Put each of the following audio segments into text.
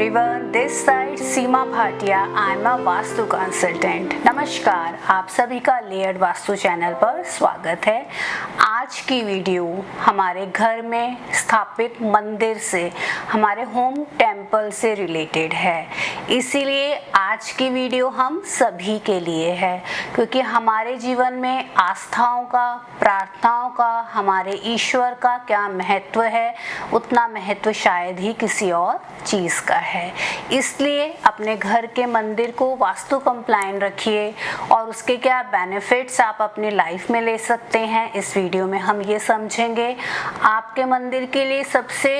everyone, this side Seema Bhatia, I am a vastu consultant. नमस्कार, आप सभी का लेयर्ड वास्तु चैनल पर स्वागत है। आज की वीडियो हमारे घर में स्थापित मंदिर से, हमारे होम टेम्पल से रिलेटेड है। इसीलिए आज की वीडियो हम सभी के लिए है, क्योंकि हमारे जीवन में आस्थाओं का, प्रार्थनाओं का, हमारे ईश्वर का क्या महत्व है, उतना महत्व शायद ही किसी और चीज़ का है। इसलिए अपने घर के मंदिर को वास्तु कंप्लायंट रखिए और उसके क्या बेनिफिट्स आप अपनी लाइफ में ले सकते हैं, इस वीडियो में हम ये समझेंगे। आपके मंदिर के लिए सबसे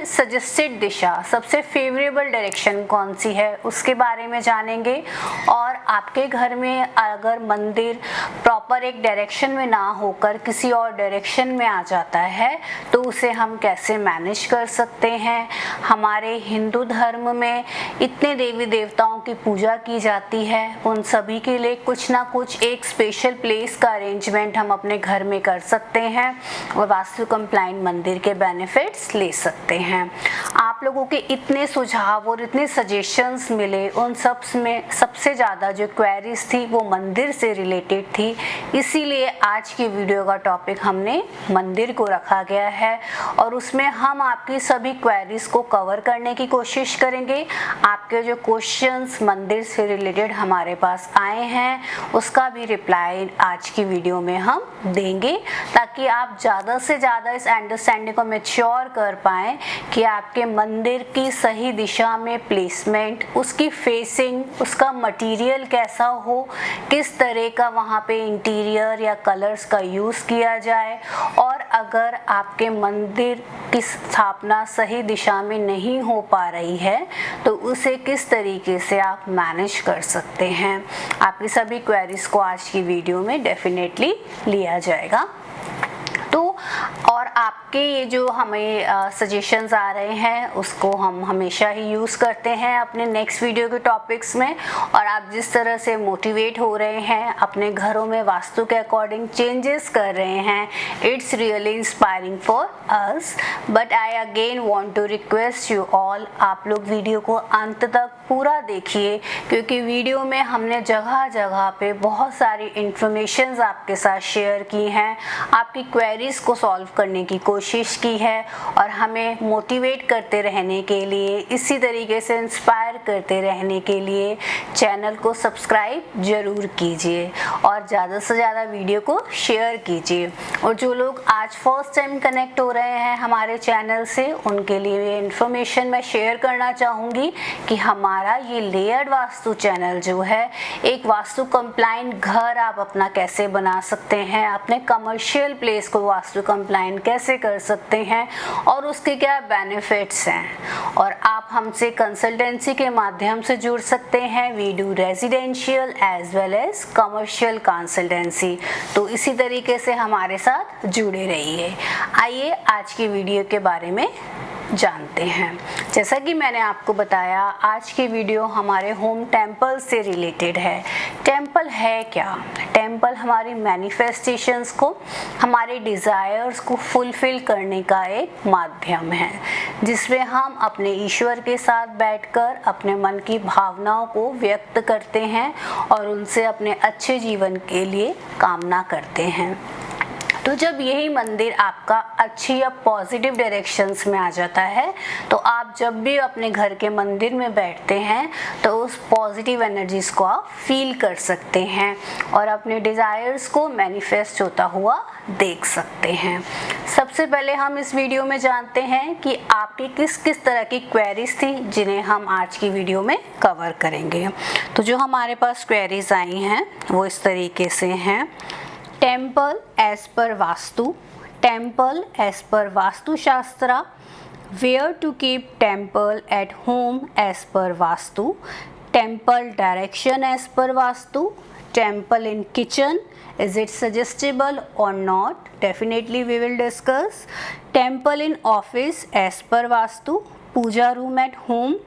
सजेस्टेड दिशा, सबसे फेवरेबल डायरेक्शन कौन सी है, उसके बारे में जानेंगे। और आपके घर में अगर मंदिर प्रॉपर एक डायरेक्शन में ना होकर किसी और डायरेक्शन में आ जाता है तो उसे हम कैसे मैनेज कर सकते हैं। हमारे हिंदू धर्म में इतने देवी देवताओं की पूजा की जाती है, उन सभी के लिए कुछ ना कुछ एक स्पेशल प्लेस का अरेंजमेंट हम अपने घर में कर सकते हैं और वास्तु कंप्लायंट मंदिर के बेनिफिट्स ले सकते हैं। आप लोगों के इतने सुझाव और इतने सजेशंस मिले, उन सब में सबसे ज़्यादा जो क्वेरीज थी वो मंदिर से रिलेटेड थी। इसीलिए आज की वीडियो का टॉपिक हमने मंदिर को रखा गया है और उसमें हम आपकी सभी क्वेरीज को कवर करने की कोशिश करेंगे। आपके जो क्वेश्चंस मंदिर से रिलेटेड हमारे पास आए हैं उसका भी रिप्लाई आज की वीडियो में हम देंगे, ताकि आप ज़्यादा से ज़्यादा इस अंडरस्टैंडिंग को मैच्योर कर पाएँ कि आपके मंदिर की सही दिशा में प्लेसमेंट, उसकी फेसिंग, उसका मटेरियल कैसा हो, किस तरह का वहाँ पे इंटीरियर या कलर्स का यूज़ किया जाए, और अगर आपके मंदिर की स्थापना सही दिशा में नहीं हो पा रही है तो उसे किस तरीके से आप मैनेज कर सकते हैं। आपकी सभी क्वेरीज को आज की वीडियो में डेफिनेटली लिया जाएगा। तो और आपके ये जो हमें सजेशंस आ रहे हैं उसको हम हमेशा ही यूज़ करते हैं अपने नेक्स्ट वीडियो के टॉपिक्स में, और आप जिस तरह से मोटिवेट हो रहे हैं, अपने घरों में वास्तु के अकॉर्डिंग चेंजेस कर रहे हैं, it's really inspiring for us. But I again want to request you all, आप लोग वीडियो को अंत तक पूरा देखिए, क्योंकि वीडियो में हमने जगह जगह पे बहुत सारी इंफॉर्मेशंस आपके साथ शेयर की हैं, आपकी क्वेरीज को सॉल्व करने की कोशिश की है और हमें मोटिवेट करते रहने के लिए, इसी तरीके से इंस्पायर करते रहने के लिए चैनल को सब्सक्राइब जरूर कीजिए और ज़्यादा से ज़्यादा वीडियो को शेयर कीजिए। और जो लोग आज फर्स्ट टाइम कनेक्ट हो रहे हैं हमारे चैनल से, उनके लिए ये इन्फॉर्मेशन मैं शेयर करना चाहूँगी कि हमारा ये लेयर्ड वास्तु चैनल जो है, एक वास्तु कंप्लायंट घर आप अपना कैसे बना सकते हैं, अपने कमर्शियल प्लेस को वास्तु कंप्लायंट कैसे कर सकते हैं और उसके क्या बेनिफिट्स हैं। और आप हमसे कंसल्टेंसी के माध्यम से जुड़ सकते हैं। We do residential as well as commercial consultancy. तो इसी तरीके से हमारे साथ जुड़े रहिए। आइए आज की वीडियो के बारे में जानते हैं। जैसा कि मैंने आपको बताया, आज की वीडियो हमारे होम टेम्पल से रिलेटेड है। टेम्पल है क्या? टेम्पल हमारी मैनिफेस्टेशंस को, हमारे डिज़ायर्स को फुलफिल करने का एक माध्यम है, जिसमें हम अपने ईश्वर के साथ बैठकर अपने मन की भावनाओं को व्यक्त करते हैं और उनसे अपने अच्छे जीवन के लिए कामना करते हैं। तो जब यही मंदिर आपका अच्छी या पॉजिटिव डायरेक्शंस में आ जाता है तो आप जब भी अपने घर के मंदिर में बैठते हैं तो उस पॉजिटिव एनर्जीज को आप फील कर सकते हैं और अपने डिज़ायर्स को मैनिफेस्ट होता हुआ देख सकते हैं। सबसे पहले हम इस वीडियो में जानते हैं कि आपकी किस किस तरह की क्वेरीज थी जिन्हें हम आज की वीडियो में कवर करेंगे। तो जो हमारे पास क्वेरीज आई हैं वो इस तरीके से हैं। Temple as per vastu, temple as per vastu shastra, where to keep temple at home as per vastu, temple direction as per vastu, temple in kitchen, is it suggestible or not? Definitely we will discuss. Temple in office as per vastu, puja room at home,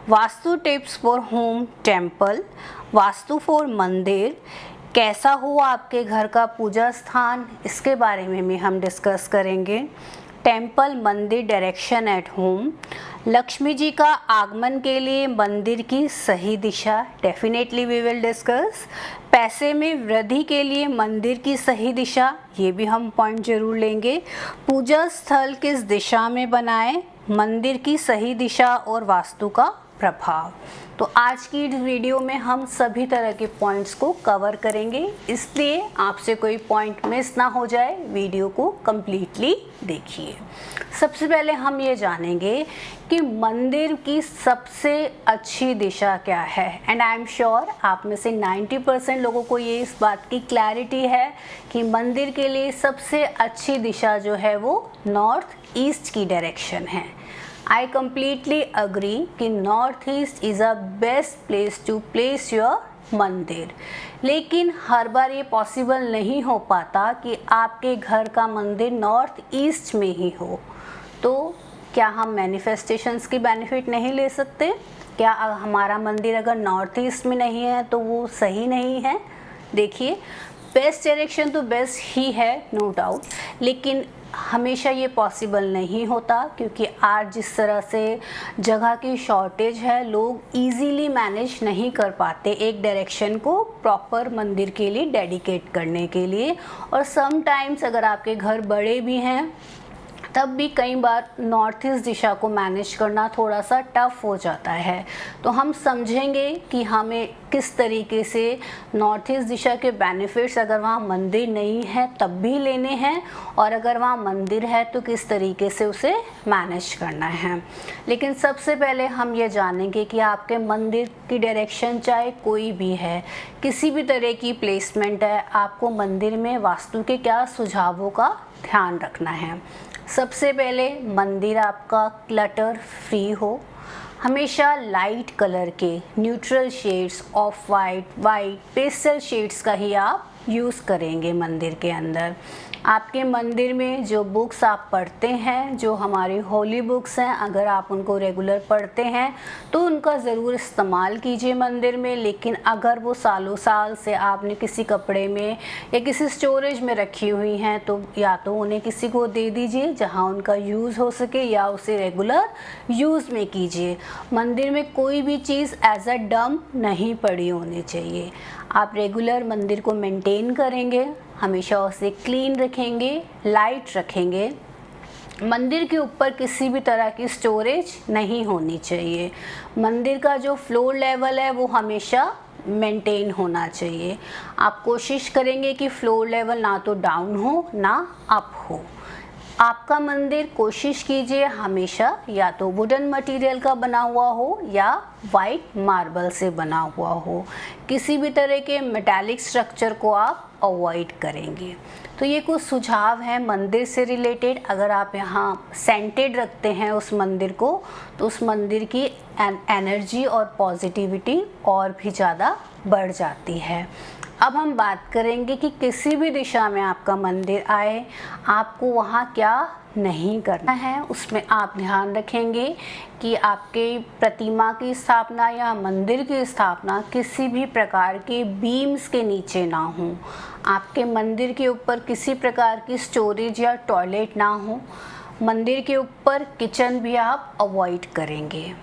vastu tips for home temple, vastu for मंदिर, कैसा हो आपके घर का पूजा स्थान, इसके बारे में भी हम डिस्कस करेंगे। टेम्पल मंदिर direction at home. Lakshmi ji का आगमन के लिए मंदिर की सही दिशा, डेफिनेटली वी विल डिस्कस। पैसे में वृद्धि के लिए मंदिर की सही दिशा, ये भी हम पॉइंट जरूर लेंगे। पूजा स्थल किस दिशा में बनाएं, मंदिर की सही दिशा और वास्तु का प्रभाव। तो आज की इस वीडियो में हम सभी तरह के पॉइंट्स को कवर करेंगे, इसलिए आपसे कोई पॉइंट मिस ना हो जाए, वीडियो को कम्प्लीटली देखिए। सबसे पहले हम ये जानेंगे कि मंदिर की सबसे अच्छी दिशा क्या है। एंड आई एम श्योर आप में से 90% लोगों को ये इस बात की क्लैरिटी है कि मंदिर के लिए सबसे अच्छी दिशा जो है वो नॉर्थ ईस्ट की डायरेक्शन है। I completely agree कि north east is a best place to place your mandir, लेकिन हर बार ये पॉसिबल नहीं हो पाता कि आपके घर का मंदिर नॉर्थ ईस्ट में ही हो। तो क्या हम मैनिफेस्टेशंस की बेनिफिट नहीं ले सकते? क्या हमारा मंदिर अगर नॉर्थ ईस्ट में नहीं है तो वो सही नहीं है? देखिए, बेस्ट डायरेक्शन तो बेस्ट ही है, नो डाउट, लेकिन हमेशा ये पॉसिबल नहीं होता, क्योंकि आज जिस तरह से जगह की शॉर्टेज है, लोग इजीली मैनेज नहीं कर पाते एक डायरेक्शन को प्रॉपर मंदिर के लिए डेडिकेट करने के लिए। और समटाइम्स अगर आपके घर बड़े भी हैं तब भी कई बार नॉर्थ ईस्ट दिशा को मैनेज करना थोड़ा सा टफ हो जाता है। तो हम समझेंगे कि हमें किस तरीके से नॉर्थ ईस्ट दिशा के बेनिफिट्स अगर वहाँ मंदिर नहीं है तब भी लेने हैं, और अगर वहाँ मंदिर है तो किस तरीके से उसे मैनेज करना है। लेकिन सबसे पहले हम ये जानेंगे कि आपके मंदिर की डायरेक्शन चाहे कोई भी है, किसी भी तरह की प्लेसमेंट है, आपको मंदिर में वास्तु के क्या सुझावों का ध्यान रखना है। सबसे पहले मंदिर आपका क्लटर फ्री हो, हमेशा लाइट कलर के neutral shades, of white, white, pastel shades का ही आप यूज़ करेंगे मंदिर के अंदर। आपके मंदिर में जो बुक्स आप पढ़ते हैं, जो हमारी होली बुक्स हैं, अगर आप उनको रेगुलर पढ़ते हैं तो उनका ज़रूर इस्तेमाल कीजिए मंदिर में। लेकिन अगर वो सालों साल से आपने किसी कपड़े में या किसी स्टोरेज में रखी हुई हैं तो या तो उन्हें किसी को दे दीजिए जहां उनका यूज़ हो सके, या उसे रेगुलर यूज़ में कीजिए। मंदिर में कोई भी चीज़ एज अ डंप नहीं पड़ी होनी चाहिए। आप रेगुलर मंदिर को मेंटेन करेंगे, हमेशा उसे क्लीन रखेंगे, लाइट रखेंगे। मंदिर के ऊपर किसी भी तरह की स्टोरेज नहीं होनी चाहिए। मंदिर का जो फ्लोर लेवल है वो हमेशा मेंटेन होना चाहिए। आप कोशिश करेंगे कि फ्लोर लेवल ना तो डाउन हो ना अप हो। आपका मंदिर कोशिश कीजिए हमेशा या तो वुडन मटेरियल का बना हुआ हो या वाइट मार्बल से बना हुआ हो। किसी भी तरह के मेटालिक स्ट्रक्चर को आप अवॉइड करेंगे। तो ये कुछ सुझाव हैं मंदिर से रिलेटेड। अगर आप यहाँ सेंटेड रखते हैं उस मंदिर को तो उस मंदिर की एनर्जी और पॉजिटिविटी और भी ज़्यादा बढ़ जाती है। अब हम बात करेंगे कि किसी भी दिशा में आपका मंदिर आए, आपको वहाँ क्या नहीं करना है। उसमें आप ध्यान रखेंगे कि आपके प्रतिमा की स्थापना या मंदिर की स्थापना किसी भी प्रकार के बीम्स के नीचे ना हो। आपके मंदिर के ऊपर किसी प्रकार की स्टोरेज या टॉयलेट ना हो। मंदिर के ऊपर किचन भी आप अवॉइड करेंगे।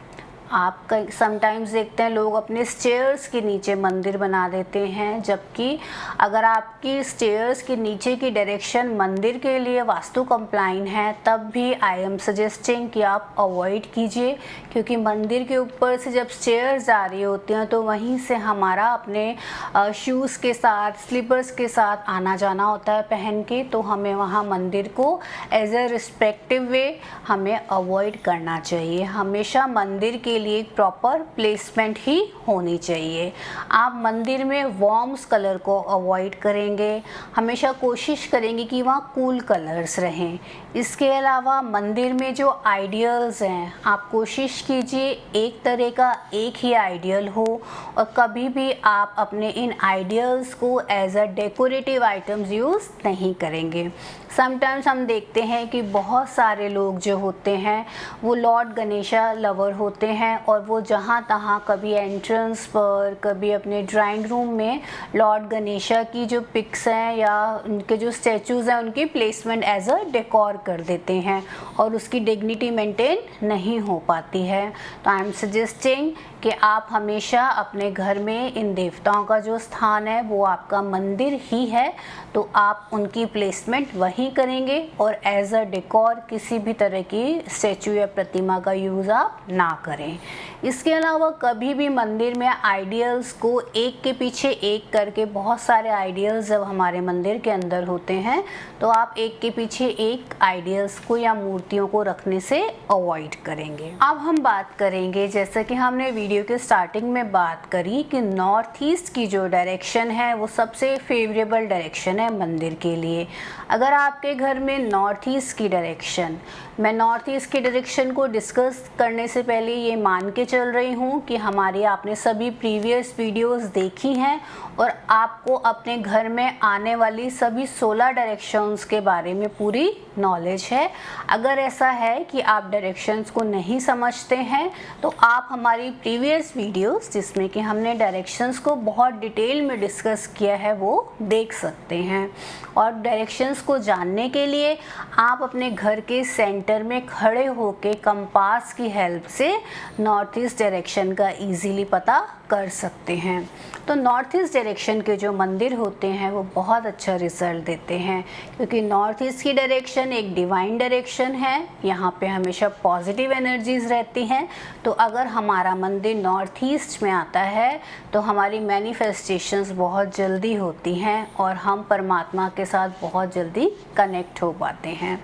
आप समटाइम्स देखते हैं लोग अपने स्टेयर्स के नीचे मंदिर बना देते हैं, जबकि अगर आपकी स्टेयर्स के नीचे की डायरेक्शन मंदिर के लिए वास्तु कंप्लाइन है तब भी आई एम सजेस्टिंग कि आप अवॉइड कीजिए, क्योंकि मंदिर के ऊपर से जब स्टेयर्स जा रही होती हैं तो वहीं से हमारा अपने शूज़ के साथ, स्लीपर्स के साथ आना जाना होता है पहन के। तो हमें वहाँ मंदिर को एज अ रिस्पेक्टिव वे हमें अवॉइड करना चाहिए। हमेशा मंदिर के लिए प्रॉपर प्लेसमेंट ही होनी चाहिए। आप मंदिर में वार्म्स कलर को अवॉइड करेंगे, हमेशा कोशिश करेंगे कि वहाँ कूल कलर्स रहें। इसके अलावा मंदिर में जो आइडियल्स हैं, आप कोशिश कीजिए एक तरह का एक ही आइडियल हो, और कभी भी आप अपने इन आइडियल्स को as a decorative items use नहीं करेंगे। समटाइम्स हम देखते हैं कि बहुत सारे लोग जो होते हैं वो लॉर्ड गणेशा लवर होते हैं, हैं और वो जहाँ तहाँ कभी एंट्रेंस पर, कभी अपने ड्राइंग रूम में लॉर्ड गणेशा की जो पिक्स हैं या उनके जो स्टैचूज़ हैं उनकी प्लेसमेंट एज अ डेकोर कर देते हैं और उसकी डिग्निटी मेंटेन नहीं हो पाती है। तो आई एम सजेस्टिंग कि आप हमेशा अपने घर में इन देवताओं का जो स्थान है वो आपका मंदिर ही है, तो आप उनकी प्लेसमेंट वहीं करेंगे और एज अ डेकोर किसी भी तरह की स्टैचू या प्रतिमा का यूज़ आप ना करें। इसके अलावा कभी भी मंदिर में आइडियल्स को एक के पीछे एक करके, बहुत सारे आइडियल्स जब हमारे मंदिर के अंदर होते हैं तो आप एक के पीछे एक आइडियल्स को या मूर्तियों को रखने से अवॉइड करेंगे। अब हम बात करेंगे, जैसा कि हमने वीडियो के स्टार्टिंग में बात करी, कि नॉर्थ ईस्ट की जो डायरेक्शन है वो सबसे फेवरेबल डायरेक्शन है मंदिर के लिए। अगर आपके घर में नॉर्थ ईस्ट की डायरेक्शन, मैं नॉर्थ ईस्ट की डायरेक्शन को डिस्कस करने से पहले ये मान के चल रही हूँ कि हमारी आपने सभी प्रीवियस वीडियोस देखी हैं और आपको अपने घर में आने वाली सभी 16 डायरेक्शंस के बारे में पूरी नॉलेज है। अगर ऐसा है कि आप डायरेक्शंस को नहीं समझते हैं तो आप हमारी प्रीवियस वीडियोस जिसमें कि हमने डायरेक्शंस को बहुत डिटेल में डिस्कस किया है वो देख सकते हैं। और डायरेक्शंस को जानने के लिए आप अपने घर के सेंटर में खड़े होके कंपास की हेल्प से नॉर्थ ईस्ट डायरेक्शन का इजीली पता कर सकते हैं। तो नॉर्थ ईस्ट डायरेक्शन के जो मंदिर होते हैं वो बहुत अच्छा रिजल्ट देते हैं, क्योंकि नॉर्थ ईस्ट की डायरेक्शन एक डिवाइन डायरेक्शन है। यहाँ पे हमेशा पॉजिटिव एनर्जीज रहती हैं। तो अगर हमारा मंदिर नॉर्थ ईस्ट में आता है तो हमारी मैनिफेस्टेशंस बहुत जल्दी होती हैं और हम परमात्मा के साथ बहुत जल्दी कनेक्ट हो पाते हैं।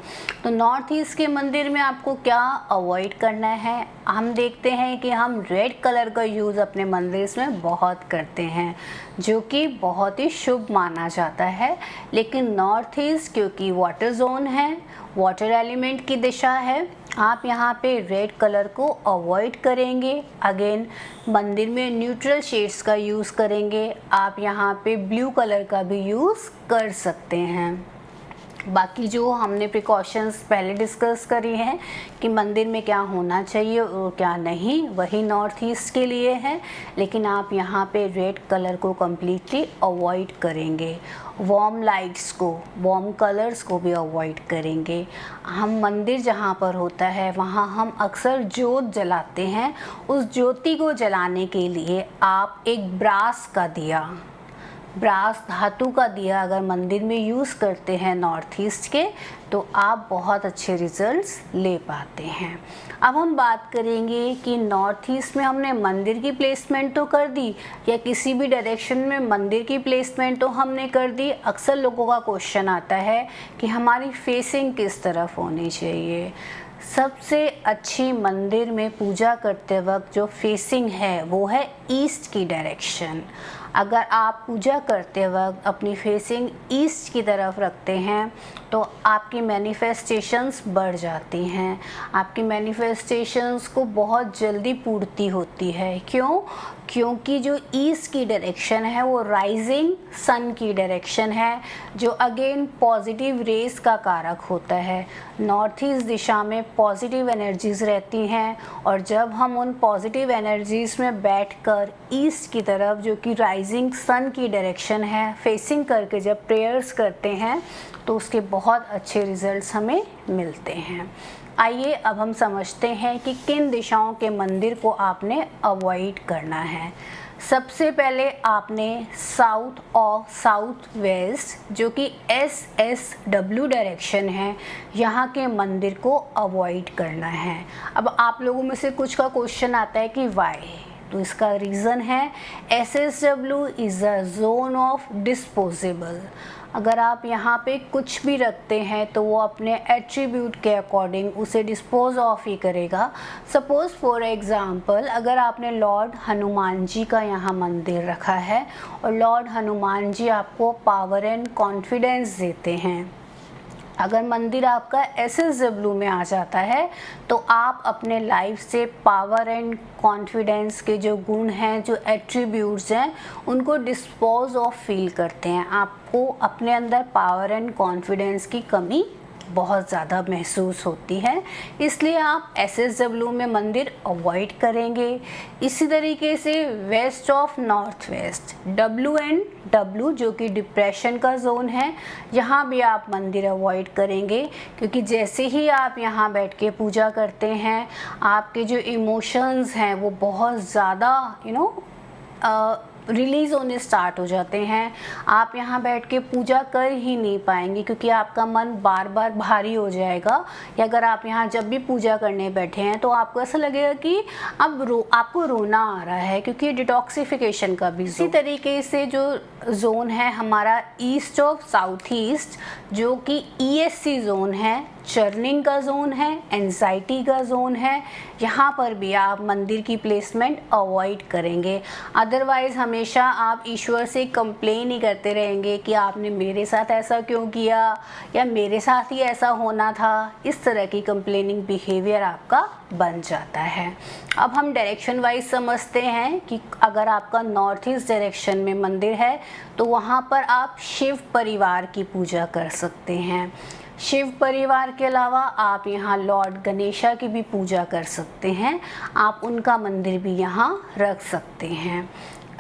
तो नॉर्थ ईस्ट के मंदिर में आपको क्या अवॉइड करना है? हम देखते हैं कि हम रेड कलर का यूज़ अपने मंदिर में बहुत करते हैं, जो कि बहुत ही शुभ माना जाता है। लेकिन नॉर्थ ईस्ट क्योंकि वाटर जोन है, वाटर एलिमेंट की दिशा है, आप यहाँ पे रेड कलर को अवॉइड करेंगे। अगेन मंदिर में न्यूट्रल शेड्स का यूज़ करेंगे। आप यहाँ पे ब्लू कलर का भी यूज़ कर सकते हैं। बाकी जो हमने प्रिकॉशंस पहले डिस्कस करी हैं कि मंदिर में क्या होना चाहिए और क्या नहीं, वही नॉर्थ ईस्ट के लिए है। लेकिन आप यहाँ पे रेड कलर को कम्प्लीटली अवॉइड करेंगे। वार्म लाइट्स को, वार्म कलर्स को भी अवॉइड करेंगे। हम मंदिर जहाँ पर होता है वहाँ हम अक्सर जोत जलाते हैं। उस ज्योति को जलाने के लिए आप एक ब्रास का दिया, ब्रास धातु का दिया अगर मंदिर में यूज़ करते हैं नॉर्थ ईस्ट के, तो आप बहुत अच्छे रिजल्ट्स ले पाते हैं। अब हम बात करेंगे कि नॉर्थ ईस्ट में हमने मंदिर की प्लेसमेंट तो कर दी, या किसी भी डायरेक्शन में मंदिर की प्लेसमेंट तो हमने कर दी। अक्सर लोगों का क्वेश्चन आता है कि हमारी फेसिंग किस तरफ होनी चाहिए। सबसे अच्छी मंदिर में पूजा करते वक्त जो फेसिंग है वो है ईस्ट की डायरेक्शन। अगर आप पूजा करते वक्त अपनी फेसिंग ईस्ट की तरफ रखते हैं तो आपकी मैनिफेस्टेशंस बढ़ जाती हैं। आपकी मैनिफेस्टेशंस को बहुत जल्दी पूर्ति होती है। क्यों? क्योंकि जो ईस्ट की डायरेक्शन है वो राइजिंग सन की डायरेक्शन है, जो अगेन पॉजिटिव रेस का कारक होता है। नॉर्थ ईस्ट दिशा में पॉजिटिव एनर्जीज़ रहती हैं और जब हम उन पॉजिटिव एनर्जीज़ में बैठकर ईस्ट की तरफ, जो कि राइजिंग सन की डायरेक्शन है, फेसिंग करके जब प्रेयर्स करते हैं तो उसके बहुत अच्छे रिजल्ट्स हमें मिलते हैं। आइए अब हम समझते हैं कि किन दिशाओं के मंदिर को आपने अवॉइड करना है। सबसे पहले आपने साउथ और साउथ वेस्ट, जो कि SSW डायरेक्शन है, यहाँ के मंदिर को अवॉइड करना है। अब आप लोगों में से कुछ का क्वेश्चन आता है कि वाई, तो इसका रीज़न है SSW is a zone of disposable. अगर आप यहाँ पे कुछ भी रखते हैं तो वो अपने एट्रीब्यूट के अकॉर्डिंग उसे डिस्पोज ऑफ ही करेगा। सपोज़ फॉर एग्ज़ाम्पल अगर आपने लॉर्ड हनुमान जी का यहाँ मंदिर रखा है और लॉर्ड हनुमान जी आपको पावर एंड कॉन्फिडेंस देते हैं, अगर मंदिर आपका SSW में आ जाता है तो आप अपने लाइफ से पावर एंड कॉन्फिडेंस के जो गुण हैं, जो एट्रीब्यूट्स हैं, उनको डिस्पोज ऑफ फील करते हैं। आपको अपने अंदर पावर एंड कॉन्फिडेंस की कमी बहुत ज़्यादा महसूस होती है, इसलिए आप SSW में मंदिर अवॉइड करेंगे। इसी तरीके से west of north west WNW जो कि डिप्रेशन का जोन है, यहाँ भी आप मंदिर अवॉइड करेंगे, क्योंकि जैसे ही आप यहाँ बैठ के पूजा करते हैं आपके जो इमोशंस हैं वो बहुत ज़्यादा रिलीज़ होने स्टार्ट हो जाते हैं। आप यहाँ बैठ के पूजा कर ही नहीं पाएंगे, क्योंकि आपका मन बार बार भारी हो जाएगा। या अगर आप यहाँ जब भी पूजा करने बैठे हैं तो आपको ऐसा लगेगा कि अब आपको रोना आ रहा है, क्योंकि डिटॉक्सिफिकेशन का भी इसी तरीके से जो जोन है हमारा ईस्ट ऑफ साउथ ईस्ट, जो कि ESC जोन है, चर्निंग का जोन है, एंजाइटी का जोन है, यहाँ पर भी आप मंदिर की प्लेसमेंट अवॉइड करेंगे। अदरवाइज़ हमेशा आप ईश्वर से कंप्लेन ही करते रहेंगे कि आपने मेरे साथ ऐसा क्यों किया या मेरे साथ ही ऐसा होना था। इस तरह की कंप्लेनिंग बिहेवियर आपका बन जाता है। अब हम डायरेक्शन वाइज समझते हैं कि अगर आपका नॉर्थ ईस्ट डायरेक्शन में मंदिर है तो वहाँ पर आप शिव परिवार की पूजा कर सकते हैं। शिव परिवार के अलावा आप यहाँ लॉर्ड गणेशा की भी पूजा कर सकते हैं, आप उनका मंदिर भी यहाँ रख सकते हैं।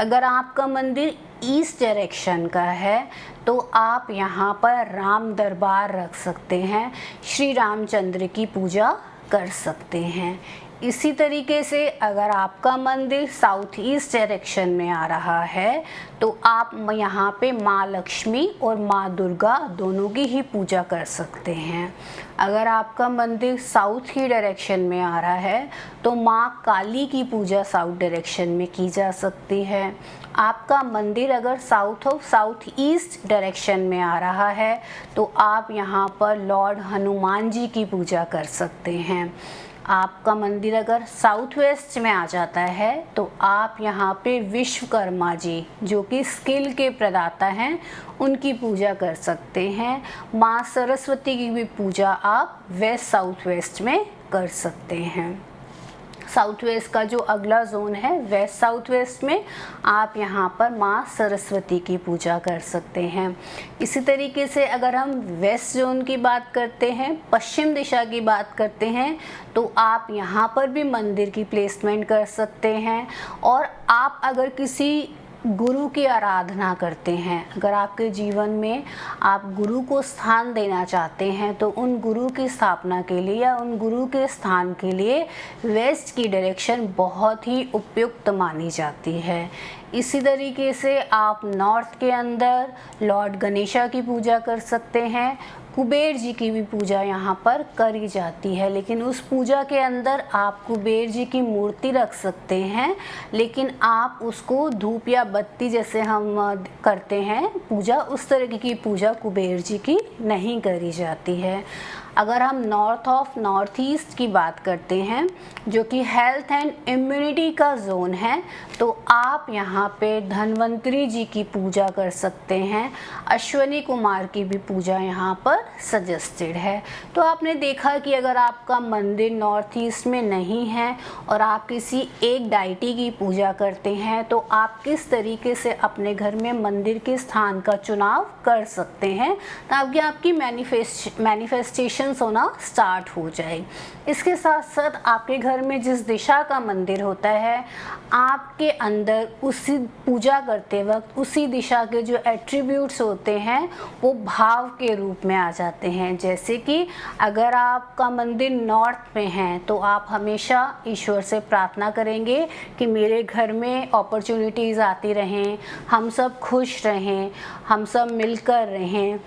अगर आपका मंदिर ईस्ट डायरेक्शन का है तो आप यहाँ पर राम दरबार रख सकते हैं, श्री रामचंद्र की पूजा कर सकते हैं। इसी तरीके से अगर आपका मंदिर साउथ ईस्ट डायरेक्शन में आ रहा है तो आप यहाँ पे माँ लक्ष्मी और माँ दुर्गा दोनों की ही पूजा कर सकते हैं। अगर आपका मंदिर साउथ की डायरेक्शन में आ रहा है तो माँ काली की पूजा साउथ डायरेक्शन में की जा सकती है। आपका मंदिर अगर साउथ ईस्ट डायरेक्शन में आ रहा है तो आप यहाँ पर लॉर्ड हनुमान जी की पूजा कर सकते हैं। आपका मंदिर अगर साउथ वेस्ट में आ जाता है तो आप यहाँ पे विश्वकर्मा जी जो कि स्किल के प्रदाता हैं उनकी पूजा कर सकते हैं। माँ सरस्वती की भी पूजा आप वेस्ट साउथ वेस्ट में कर सकते हैं। साउथ वेस्ट का जो अगला जोन है वेस्ट साउथ वेस्ट में आप यहाँ पर माँ सरस्वती की पूजा कर सकते हैं। इसी तरीके से अगर हम वेस्ट जोन की बात करते हैं, पश्चिम दिशा की बात करते हैं, तो आप यहाँ पर भी मंदिर की प्लेसमेंट कर सकते हैं। और आप अगर किसी गुरु की आराधना करते हैं, अगर आपके जीवन में आप गुरु को स्थान देना चाहते हैं तो उन गुरु की स्थापना के लिए या उन गुरु के स्थान के लिए वेस्ट की डायरेक्शन बहुत ही उपयुक्त मानी जाती है। इसी तरीके से आप नॉर्थ के अंदर लॉर्ड गणेशा की पूजा कर सकते हैं। कुबेर जी की भी पूजा यहाँ पर करी जाती है, लेकिन उस पूजा के अंदर आप कुबेर जी की मूर्ति रख सकते हैं, लेकिन आप उसको धूप या बत्ती जैसे हम करते हैं पूजा, उस तरह की पूजा कुबेर जी की नहीं करी जाती है। अगर हम नॉर्थ ईस्ट की बात करते हैं जो कि हेल्थ एंड इम्यूनिटी का जोन है, तो आप यहाँ पे धन्वंतरी जी की पूजा कर सकते हैं। अश्वनी कुमार की भी पूजा यहाँ पर सजेस्टेड है। तो आपने देखा कि अगर आपका मंदिर नॉर्थ ईस्ट में नहीं है और आप किसी एक डाइटी की पूजा करते हैं तो आप किस तरीके से अपने घर में मंदिर के स्थान का चुनाव कर सकते हैं ताकि आपकी मैनिफेस्टेशन होना स्टार्ट हो जाए। इसके साथ साथ आपके घर में जिस दिशा का मंदिर होता है, आपके अंदर उसी पूजा करते वक्त उसी दिशा के जो एट्रीब्यूट्स होते हैं वो भाव के रूप में आ जाते हैं। जैसे कि अगर आपका मंदिर नॉर्थ में है तो आप हमेशा ईश्वर से प्रार्थना करेंगे कि मेरे घर में अपॉर्चुनिटीज़ आती रहें, हम सब खुश रहें, हम सब मिलकर रहें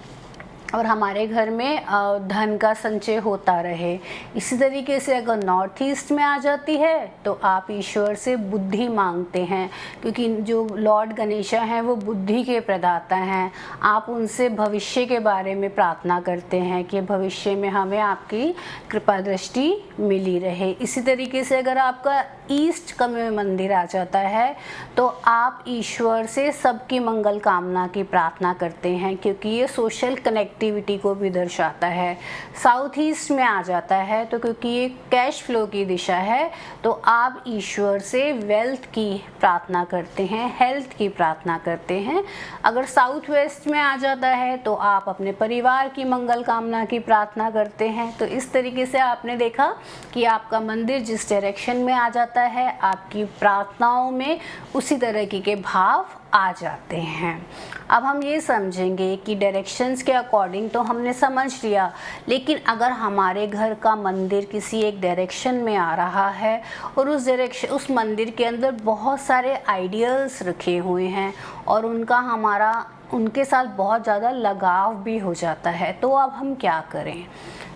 और हमारे घर में धन का संचय होता रहे। इसी तरीके से अगर नॉर्थ ईस्ट में आ जाती है तो आप ईश्वर से बुद्धि मांगते हैं, क्योंकि जो लॉर्ड गणेशा हैं वो बुद्धि के प्रदाता हैं। आप उनसे भविष्य के बारे में प्रार्थना करते हैं कि भविष्य में हमें आपकी कृपा दृष्टि मिली रहे। इसी तरीके से अगर आपका ईस्ट का में मंदिर आ जाता है तो आप ईश्वर से सबकी मंगल कामना की प्रार्थना करते हैं, क्योंकि ये सोशल कनेक्टिविटी प्रोडक्टिविटी को भी दर्शाता है। साउथ ईस्ट में आ जाता है तो क्योंकि ये कैश फ्लो की दिशा है तो आप ईश्वर से वेल्थ की प्रार्थना करते हैं, हेल्थ की प्रार्थना करते हैं। अगर साउथ वेस्ट में आ जाता है तो आप अपने परिवार की मंगल कामना की प्रार्थना करते हैं। तो इस तरीके से आपने देखा कि आपका मंदिर जिस डायरेक्शन में आ जाता है आपकी प्रार्थनाओं में उसी तरह के भाव आ जाते हैं। अब हम ये समझेंगे कि डायरेक्शंस के अकॉर्डिंग तो हमने समझ लिया, लेकिन अगर हमारे घर का मंदिर किसी एक डायरेक्शन में आ रहा है और उस मंदिर के अंदर बहुत सारे आइडियल्स रखे हुए हैं और उनके साथ बहुत ज़्यादा लगाव भी हो जाता है, तो अब हम क्या करें?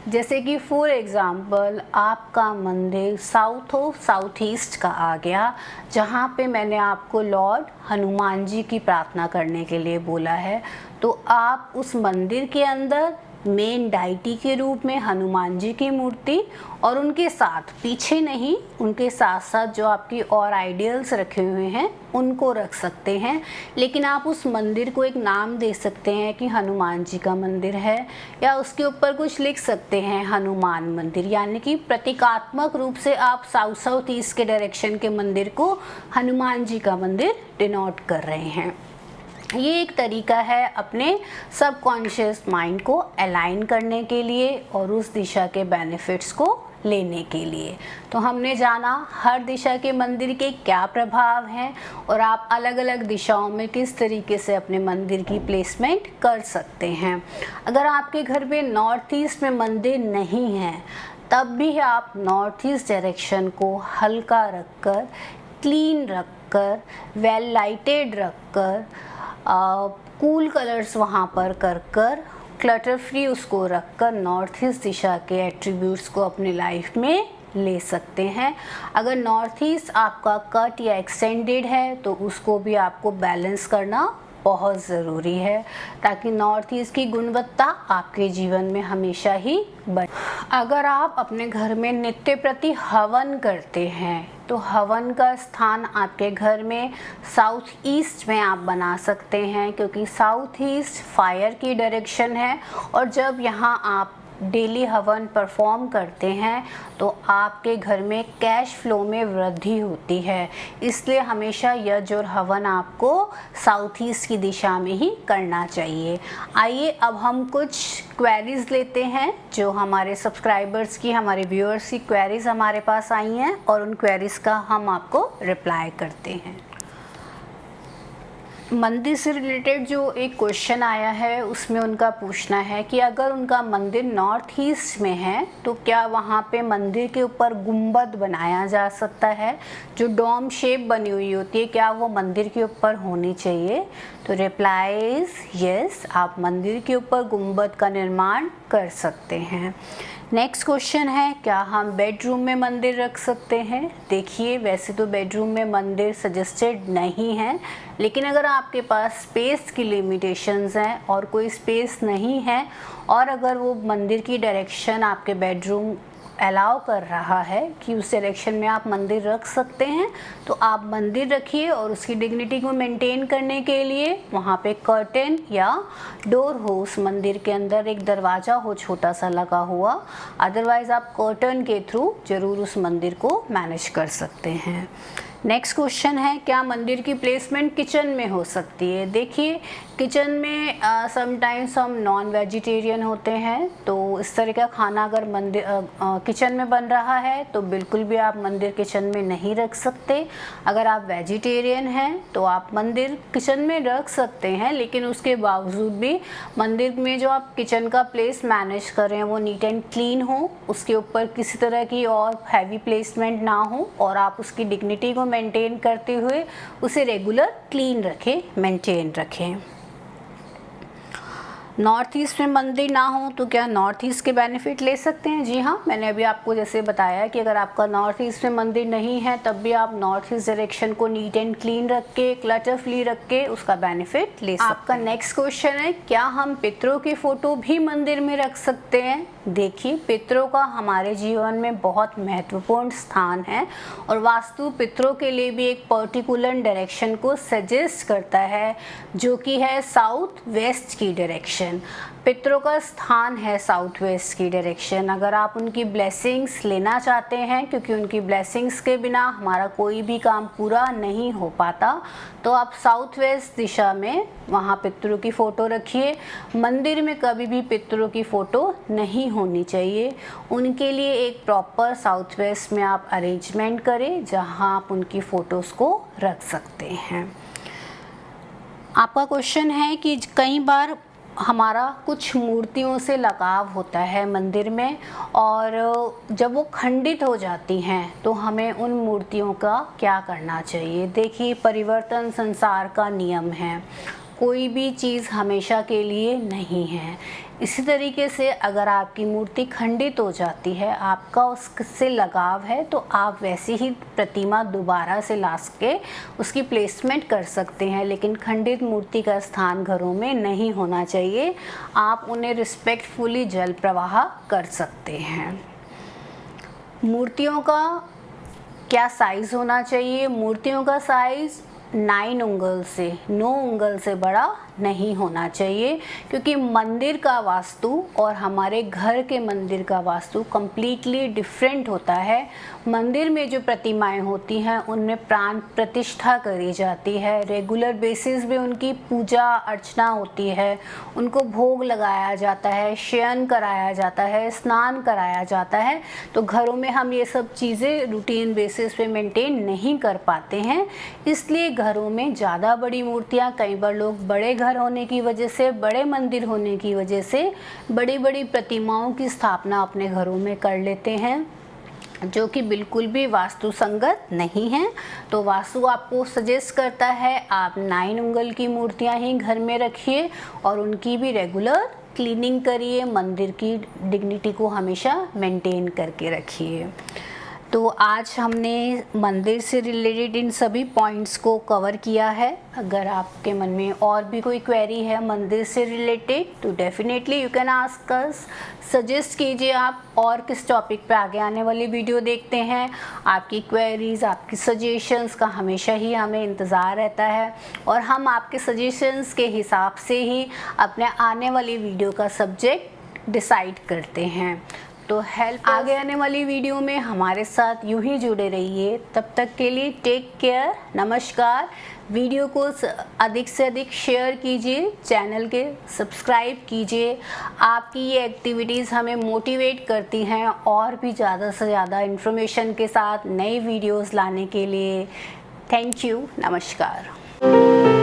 जैसे कि फॉर एग्ज़ाम्पल आपका मंदिर साउथ ईस्ट का आ गया, जहाँ पे मैंने आपको लॉर्ड हनुमान जी की प्रार्थना करने के लिए बोला है, तो आप उस मंदिर के अंदर मेन डाइटी के रूप में हनुमान जी की मूर्ति और उनके साथ पीछे नहीं, उनके साथ साथ जो आपकी और आइडियल्स रखे हुए हैं उनको रख सकते हैं। लेकिन आप उस मंदिर को एक नाम दे सकते हैं कि हनुमान जी का मंदिर है, या उसके ऊपर कुछ लिख सकते हैं हनुमान मंदिर, यानी कि प्रतीकात्मक रूप से आप साउथ ईस्ट के डायरेक्शन के मंदिर को हनुमान जी का मंदिर डिनोट कर रहे हैं। ये एक तरीका है अपने सबकॉन्शियस माइंड को अलाइन करने के लिए और उस दिशा के बेनिफिट्स को लेने के लिए। तो हमने जाना हर दिशा के मंदिर के क्या प्रभाव हैं और आप अलग अलग दिशाओं में किस तरीके से अपने मंदिर की प्लेसमेंट कर सकते हैं। अगर आपके घर में नॉर्थ ईस्ट में मंदिर नहीं है तब भी आप नॉर्थ ईस्ट डायरेक्शन को हल्का रखकर, क्लीन रखकर, वेल लाइटेड रखकर, कूल कलर्स वहाँ पर कर क्लटर फ्री उसको रखकर नॉर्थ ईस्ट दिशा के एट्रीब्यूट्स को अपनी लाइफ में ले सकते हैं। अगर नॉर्थ ईस्ट आपका कट या एक्सटेंडेड है तो उसको भी आपको बैलेंस करना बहुत ज़रूरी है, ताकि नॉर्थ ईस्ट की गुणवत्ता आपके जीवन में हमेशा ही बने। अगर आप अपने घर में नित्य प्रति हवन करते हैं तो हवन का स्थान आपके घर में साउथ ईस्ट में आप बना सकते हैं, क्योंकि साउथ ईस्ट फायर की डायरेक्शन है और जब यहाँ आप डेली हवन परफॉर्म करते हैं तो आपके घर में कैश फ्लो में वृद्धि होती है। इसलिए हमेशा यज्ञ और हवन आपको साउथ ईस्ट की दिशा में ही करना चाहिए। आइए अब हम कुछ क्वेरीज लेते हैं जो हमारे सब्सक्राइबर्स की, हमारे व्यूअर्स की क्वेरीज हमारे पास आई हैं और उन क्वेरीज का हम आपको रिप्लाई करते हैं। मंदिर से रिलेटेड जो एक क्वेश्चन आया है उसमें उनका पूछना है कि अगर उनका मंदिर नॉर्थ ईस्ट में है तो क्या वहाँ पे मंदिर के ऊपर गुंबद बनाया जा सकता है, जो डोम शेप बनी हुई होती है, क्या वो मंदिर के ऊपर होनी चाहिए? तो रिप्लाई इज यस, आप मंदिर के ऊपर गुंबद का निर्माण कर सकते हैं। नेक्स्ट क्वेश्चन है, क्या हम बेडरूम में मंदिर रख सकते हैं? देखिए, वैसे तो बेडरूम में मंदिर सजेस्टेड नहीं है, लेकिन अगर आपके पास स्पेस की लिमिटेशंस हैं और कोई स्पेस नहीं है और अगर वो मंदिर की डायरेक्शन आपके बेडरूम अलाउ कर रहा है कि उस डायरेक्शन में आप मंदिर रख सकते हैं, तो आप मंदिर रखिए और उसकी डिग्निटी को मेंटेन करने के लिए वहाँ पे कर्टेन या डोर हो, उस मंदिर के अंदर एक दरवाज़ा हो छोटा सा लगा हुआ, अदरवाइज़ आप कर्टेन के थ्रू ज़रूर उस मंदिर को मैनेज कर सकते हैं। नेक्स्ट क्वेश्चन है, क्या मंदिर की प्लेसमेंट किचन में हो सकती है? देखिए, किचन में समटाइम्स हम नॉन वेजिटेरियन होते हैं, तो इस तरह का खाना अगर मंदिर किचन में बन रहा है तो बिल्कुल भी आप मंदिर किचन में नहीं रख सकते। अगर आप वेजिटेरियन हैं तो आप मंदिर किचन में रख सकते हैं, लेकिन उसके बावजूद भी मंदिर में जो आप किचन का प्लेस मैनेज कर रहे हैं वो नीट एंड क्लीन हो, उसके ऊपर किसी तरह की और हैवी प्लेसमेंट ना हो और आप उसकी डिग्निटी को मेंटेन करते हुए उसे रेगुलर क्लीन रखें, मेंटेन रखें। नॉर्थ ईस्ट में मंदिर ना हो तो क्या नॉर्थ ईस्ट के बेनिफिट ले सकते हैं? जी हाँ, मैंने अभी आपको जैसे बताया कि अगर आपका नॉर्थ ईस्ट में मंदिर नहीं है तब भी आप नॉर्थ ईस्ट डायरेक्शन को नीट एंड क्लीन रख के, क्लटर फ्री रख के उसका बेनिफिट ले सकते हैं। आपका नेक्स्ट क्वेश्चन है, क्या हम पितरों की फ़ोटो भी मंदिर में रख सकते हैं? देखिए, पितरों का हमारे जीवन में बहुत महत्वपूर्ण स्थान है और वास्तु पितरों के लिए भी एक पर्टिकुलर डायरेक्शन को सजेस्ट करता है, जो कि है साउथ वेस्ट की डायरेक्शन। पितरों का स्थान है साउथ वेस्ट की डायरेक्शन। अगर आप उनकी ब्लेसिंग्स लेना चाहते हैं, क्योंकि उनकी ब्लेसिंग्स के बिना हमारा कोई भी काम पूरा नहीं हो पाता, तो आप साउथ वेस्ट दिशा में वहाँ पितरों की फ़ोटो रखिए। मंदिर में कभी भी पितरों की फ़ोटो नहीं होनी चाहिए। उनके लिए एक प्रॉपर साउथ वेस्ट में आप अरेंजमेंट करें, जहाँ आप उनकी फ़ोटोज़ को रख सकते हैं। आपका क्वेश्चन है कि कई बार हमारा कुछ मूर्तियों से लगाव होता है मंदिर में, और जब वो खंडित हो जाती हैं तो हमें उन मूर्तियों का क्या करना चाहिए। देखिए, परिवर्तन संसार का नियम है, कोई भी चीज़ हमेशा के लिए नहीं है। इसी तरीके से अगर आपकी मूर्ति खंडित हो जाती है, आपका उससे लगाव है, तो आप वैसी ही प्रतिमा दोबारा से ला के उसकी प्लेसमेंट कर सकते हैं, लेकिन खंडित मूर्ति का स्थान घरों में नहीं होना चाहिए। आप उन्हें रिस्पेक्टफुली जल प्रवाह कर सकते हैं। मूर्तियों का क्या साइज़ होना चाहिए? मूर्तियों का साइज़ 9 उंगल से 9 उंगल से बड़ा नहीं होना चाहिए, क्योंकि मंदिर का वास्तु और हमारे घर के मंदिर का वास्तु कम्प्लीटली डिफरेंट होता है। मंदिर में जो प्रतिमाएं होती हैं उनमें प्राण प्रतिष्ठा करी जाती है, रेगुलर बेसिस पे उनकी पूजा अर्चना होती है, उनको भोग लगाया जाता है, शयन कराया जाता है, स्नान कराया जाता है। तो घरों में हम ये सब चीज़ें रूटीन बेसिस पे मेंटेन नहीं कर पाते हैं, इसलिए घरों में ज़्यादा बड़ी मूर्तियाँ, कई बार लोग बड़े घर होने की वजह से, बड़े मंदिर होने की वजह से बड़ी बड़ी प्रतिमाओं की स्थापना अपने घरों में कर लेते हैं, जो कि बिल्कुल भी वास्तु संगत नहीं है। तो वास्तु आपको सजेस्ट करता है आप 9 उंगल की मूर्तियां ही घर में रखिए और उनकी भी रेगुलर क्लीनिंग करिए, मंदिर की डिग्निटी को हमेशा मेंटेन करके रखिए। तो आज हमने मंदिर से रिलेटेड इन सभी पॉइंट्स को कवर किया है। अगर आपके मन में और भी कोई क्वेरी है मंदिर से रिलेटेड, तो definitely you can ask us. Suggest कीजिए आप और किस टॉपिक पे आगे आने वाली वीडियो देखते हैं। आपकी क्वेरीज, आपकी सजेशंस का हमेशा ही हमें इंतज़ार रहता है, और हम आपके सजेशंस के हिसाब से ही अपने आने वाली वीडियो का सब्जेक्ट डिसाइड करते हैं। तो हेल्प आगे आने वाली वीडियो में हमारे साथ यूं ही जुड़े रहिए। तब तक के लिए टेक केयर, नमस्कार। वीडियो को अधिक से अधिक शेयर कीजिए, चैनल के सब्सक्राइब कीजिए। आपकी ये एक्टिविटीज़ हमें मोटिवेट करती हैं और भी ज़्यादा से ज़्यादा इन्फॉर्मेशन के साथ नई वीडियोज़ लाने के लिए। थैंक यू, नमस्कार।